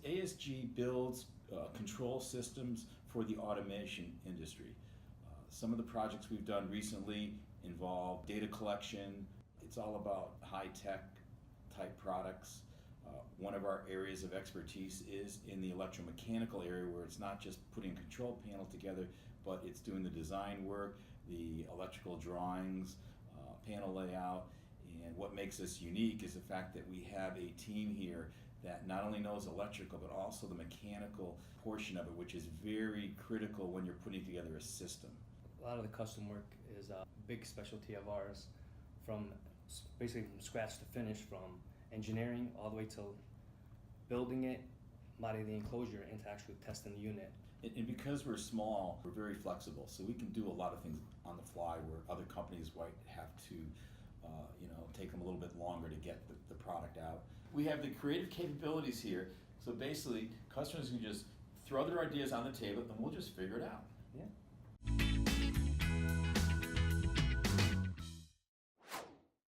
ASG builds control systems for the automation industry. Some of the projects we've done recently involve data collection. It's all about high-tech type products. One of our areas of expertise is in the electromechanical area, where it's not just putting a control panel together, but it's doing the design work, the electrical drawings, panel layout. And what makes us unique is the fact that we have a team here that not only knows electrical, but also the mechanical portion of it, which is very critical when you're putting together a system. A lot of the custom work is a big specialty of ours, basically from scratch to finish, from engineering all the way to building it, modding the enclosure, and to actually testing the unit. And because we're small, we're very flexible, so we can do a lot of things on the fly where other companies might have to take them a little bit longer to get the product out. We have the creative capabilities here, so basically customers can just throw their ideas on the table and we'll just figure it out. Yeah.